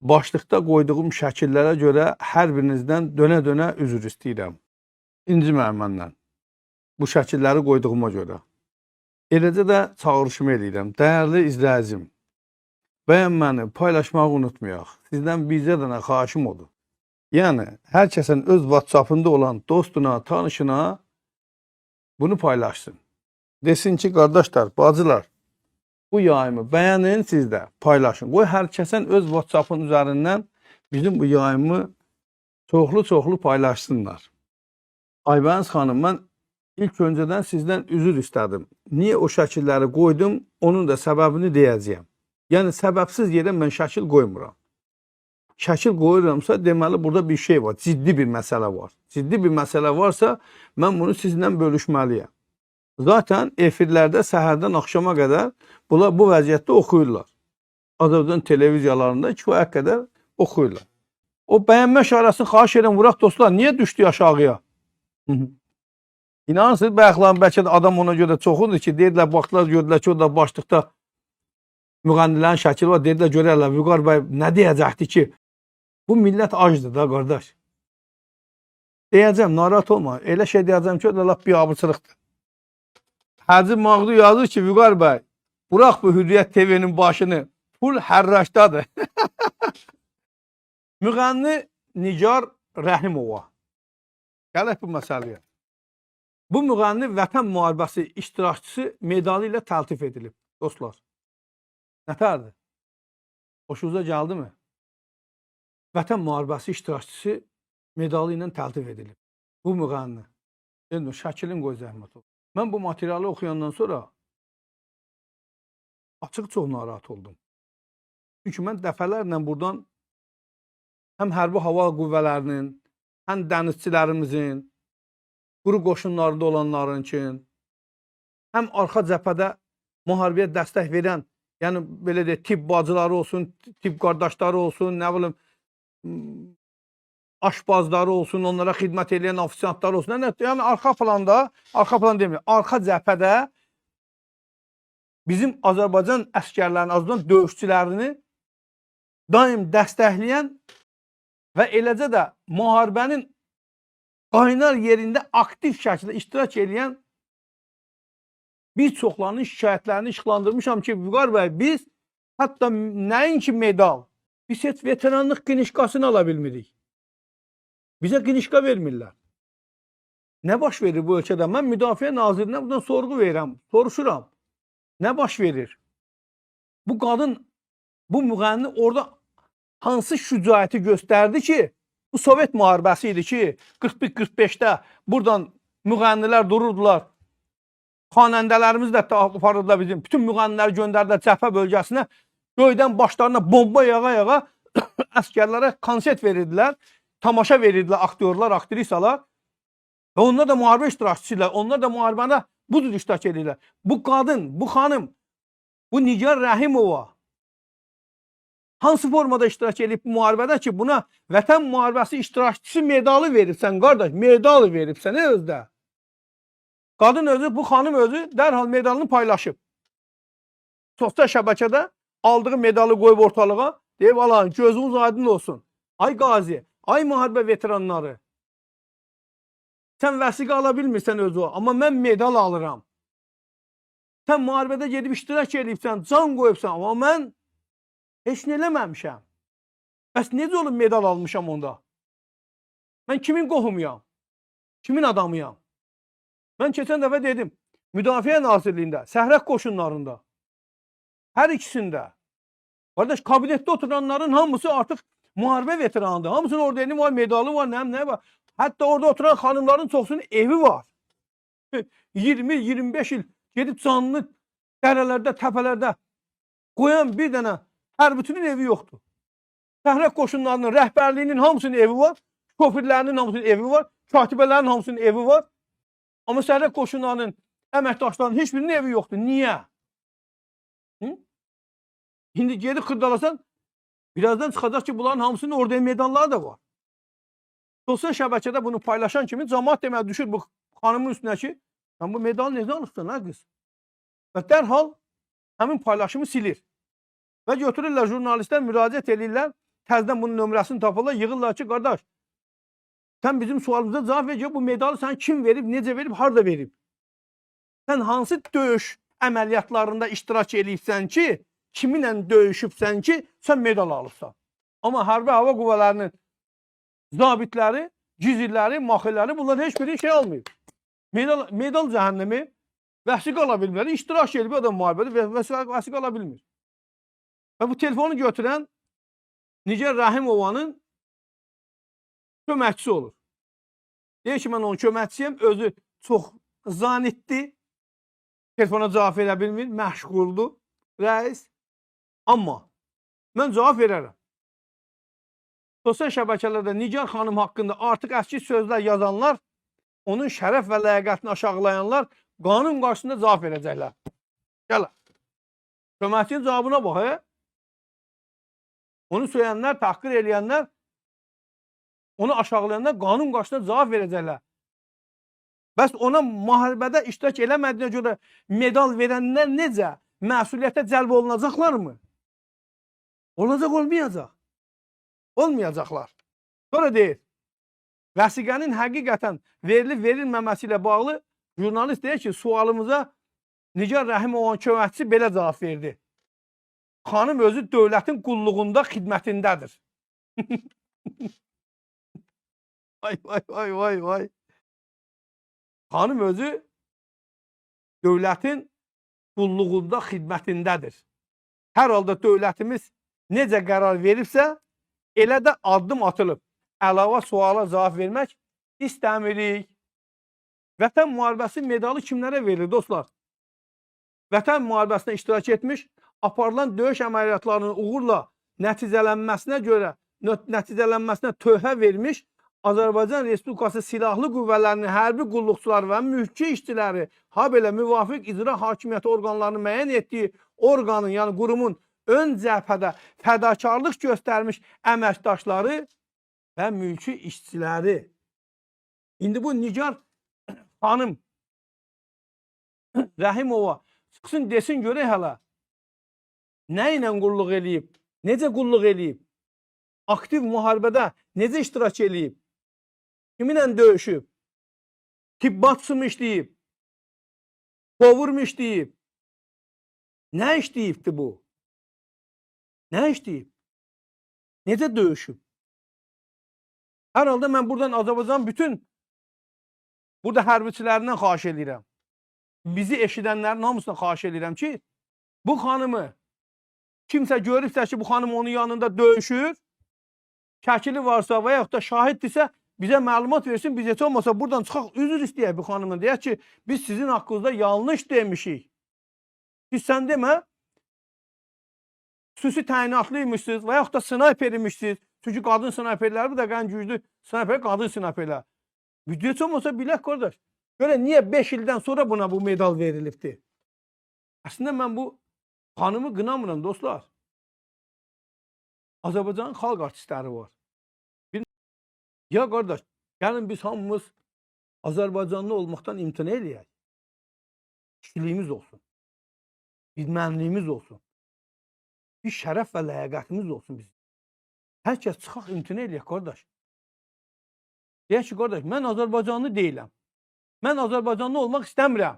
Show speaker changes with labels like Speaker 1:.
Speaker 1: Başlıqda qoyduğum şəkillərə görə hər birinizdən dönə-dönə üzr istəyirəm. İnciməyin məndən. Bu şəkilləri qoyduğuma görə. Eləcə də çağırışımı eləyirəm. Dəyərli izləyicim, bəyənməni, paylaşmağı unutmayaq. Sizdən bircə dənə xahişim odur. Yəni, hər kəsin öz WhatsApp-ında olan dostuna, tanışına bunu paylaşsın. Desin ki, qardaşlar, bacılar, bu yayımı bəyənin, siz də paylaşın. Qoy hər kəsən öz WhatsApp-ın üzərindən bizim bu yayımı çoxlu paylaşsınlar. Aybəniz xanım, mən ilk öncədən sizdən üzr istədim. Niyə o şəkilləri qoydum, onun da səbəbini deyəcəyəm. Yəni, səbəbsiz yerə mən şəkil qoymuram. Şəkil qoyuramsa, deməli, burada bir şey var, ciddi bir məsələ var. Ciddi bir məsələ varsa, mən bunu sizinlə bölüşməliyəm. Zaten efirlərdə səhərdən axşama qədər bunlar bu vəziyyətdə oxuyurlar. Azərbaycan televiziyalarında kifayət qədər oxuyurlar. O bəyənmə işarəsini xahiş edirəm, vuraq dostlar, niyə düşdü aşağıya? İnanırsınız, bəlkə də adam ona görə çoxudur ki, deyirlər, baxdılar, gördülər ki, o da başlıqda müğənnilərin şəkili var, deyirlər, görərlər, Vüqar bəy nə deyəcəkdi ki, bu millət acdır da, qardaş. Deyəcəm, narahat olma, elə şey deyəcəm ki, o da laf bir abırçılıqdır. Hacı Mağdu yazır ki, Vüqar bəy, bırak bu Hürriyyət TV'nin başını, pul hərraşdadır. Müğənni Nigar Rəhimova. Gələk bu məsələyə. Bu müğənni Vətən müharibəsi iştirakçısı medalı ilə təltif edilib, dostlar. Nətərdir? Hoşunuza gəldi mi? Vətən müharibəsi iştirakçısı medalı ilə təltif edilib. Bu müğənni. Şəkilin qoy zəhmət olsun. Mən bu materialı oxuyandan sonra açıq çox narahat oldum. Çünki mən dəfələrlə buradan həm hərbi hava qüvvələrinin, həm dənizçilərimizin, quru qoşunlarında olanların üçün, həm arxa cəbhədə müharibəyə dəstək verən, yəni belə deyək, tibb bacıları olsun, tibb qardaşları olsun, nə bilim, aşbazları olsun, onlara xidmət edən ofisiantlar olsun. Yəni arxa plan demir, arxa cəbhədə bizim Azərbaycan əskərlərinin, Azərbaycan döyüşçülərini daim dəstəkləyən və eləcə də müharibənin qaynar yerində aktiv şəkildə iştirak edən bir çoxlarının şikayətlərini işıqlandırmışam ki, Vüqar bəy, biz hətta nəinki medal, biz heç veteranlıq qinişkasını ala bilmirik. Bizə qinişka vermirlər. Nə baş verir bu ölkədə? Mən Müdafiə Nazirinə buradan sorğu verirəm, soruşuram. Nə baş verir? Bu qadın, bu müğənni orada hansı şücaəti göstərdi ki, bu Sovet müharibəsi idi ki, 41-45-də buradan müğənnilər dururdular. Xanəndələrimiz də aparırdılar bizim. Bütün müğənniləri göndərdilər cəbhə bölgəsinə. Göydən başlarına bomba yağa-yağa əskərlərə konsert verirdilər. Tamaşa verirdilər aktyorlar, aktrisalar. Və onlar da müharibə iştirakçılar. Onlar da müharibəndə budur iştirak edirlər. Bu qadın, bu xanım, bu Nigar Rəhimova hansı formada iştirak edib bu müharibədə ki, buna Vətən müharibəsi iştirakçısı medalı veribsən, qardaş, medalı veribsən, özdə. Qadın özü, bu xanım özü dərhal medalını paylaşıb. Sosial şəbəkədə aldığı medalı qoyub ortalığa, deyib, alan, gözünüz aydın olsun. Ay qazi, ay müharibə veteranları, sən vəsiqə ala bilmirsən özü, amma mən medal alıram. Sən müharibədə gedib iştirak edibsən, can qoyubsan, amma mən heç nə eləməmişəm. Bəs necə olub medal almışam onda? Mən kimin qohumuyam? Kimin adamıyam? Mən keçən dəfə dedim, Müdafiə Nazirliyində, Səhrək qoşunlarında, hər ikisində, qardaş, kabinetdə oturanların hamısı artıq müharibə veteranıdır. Hamısının orada elim var, medalı var, nə var. Hətta orada oturan xanımların çoxsunun evi var. 20-25 il gedib canlı dərələrdə, təpələrdə qoyan bir dənə hərbitinin evi yoxdur. Səhrək qoşunlarının rəhbərliyinin hamısının evi var, şofirlərinin hamısının evi var, katibələrin hamısının evi var. Amma səhrək qoşunlarının, əməkdaşlarının heç birinin evi yoxdur. Niyə? İndi gedib xırdalasan, birazdan çıxacaq ki, bunların hamısının orada medalları da var. Sosial şəbəkədə bunu paylaşan kimi cəmaət deməli düşür bu xanımın üstünə ki, sən bu medalı necə alıbsan, ha qız? Və dərhal həmin paylaşımı silir. Və götürürlər jurnalistlər, müraciət edirlər təzədən bunun nömrəsini tapırlar, yığırlar ki, qardaş, sən bizim sualımıza cavab ver, bu medalı sən kim verib, necə verib, harda verib? Sən hansı döyüş əməliyyatlarında iştirak edibsən ki, kiminlə döyüşübsən ki, sən medal alıbsan. Amma Hərbi Hava Qüvvələrinin zabitləri, gizirləri, maxilləri bunlar heç biri şey almıyor. Medal cəhənnəmi vəsiqə ala bilmirlər. İştirak edib adam müharibədə vəsiqə ala bilmir. Və bu telefonu götürən Nigar Rəhimovanın köməkçisi olur. Deyir ki, mən onun köməkçisiyəm, özü çox zanitdir. Telefona cavab verə bilmir, məşğuldur rəis. Amma mən cavab verərəm. Sosial şəbəkələrdə Nigar xanım haqqında artıq əski sözlər yazanlar, onun şərəf və ləyaqətini aşağılayanlar qanun qarşısında cavab verəcəklər. Gəl. Köməkçinin cavabına bax. Onu söyləyənlər, təhqir eləyənlər, onu aşağılayanlar qanun qarşısında cavab verəcəklər. Bəs ona müharibədə iştirak eləmədiyinə görə medal verənlər necə? Məsuliyyətə cəlb olunacaqlarmı? Olacaq, olmayacaq. Olmayacaqlar. Sonra deyir, vəsiqənin həqiqətən verilib-verilməməsi ilə bağlı jurnalist deyir ki, sualımıza Nigar Rəhimovanın köməkçisi belə cavab verdi. Xanım özü dövlətin qulluğunda xidmətindədir. Vay. Xanım özü dövlətin qulluğunda xidmətindədir. Hər halda dövlətimiz necə qərar veribsə, elə də addım atılıb. Əlavə suala cavab vermək istəmirik. Vətən müharibəsi medalı kimlərə verilir dostlar? Vətən müharibəsində iştirak etmiş, aparılan döyüş əməliyyatlarının uğurla nəticələnməsinə töhfə vermiş Azərbaycan Respublikası Silahlı Qüvvələrinin hərbi qulluqçuları və mülki işçiləri, habelə müvafiq icra hakimiyyəti orqanlarının müəyyən etdiyi orqanın, yəni qurumun ön cəbhədə fədakarlıq göstərmiş əməkdaşları və mülki işçiləri. İndi bu Nigar xanım Rəhimova çıxsın desin görək hələ nə ilə qulluq eləyib, necə qulluq eləyib, aktiv müharibədə necə iştirak eləyib, kiminlə döyüşüb, tibbatçı mı işləyib, qovur mu işləyib, nə işləyibdir bu? Nə işləyib? Necə döyüşüb? Hər halda mən buradan Azərbaycan bütün burada hərbiçilərindən xahiş edirəm. Bizi eşidənlərin hamısına xahiş edirəm ki, bu xanımı kimsə görübsə ki, bu xanım onun yanında döyüşür, şəkili varsa və yaxud da şahiddirsə, bizə məlumat versin, biz heç olmasa buradan çıxaq, üzr istəyək bu xanımın. Deyək ki, biz sizin haqqınızda yanlış demişik. Siz sən demə, xüsusi təyinatlıymışsınız və yaxud da snayper imişsiniz. Çünki qadın snayperləri bu da qən güclü snayper, qadın snayperlər. Biz heç olmasa bilək, qardaş. Görə niyə 5 ildən sonra buna bu medal verilibdir? Əslində mən bu xanımı qınamıram dostlar. Azərbaycanın xalq artistləri var. Ya qardaş, gəlin biz hamımız Azərbaycanlı olmaqdan imtina eləyək. Kişiliyimiz olsun. Bilmənliyimiz olsun. Bir şərəf və ləyaqətimiz olsun bizim. Hər kəs çıxaq imtina eləyək qardaş. Deyək ki, qardaş, mən Azərbaycanlı deyiləm. Mən Azərbaycanlı olmaq istəmirəm.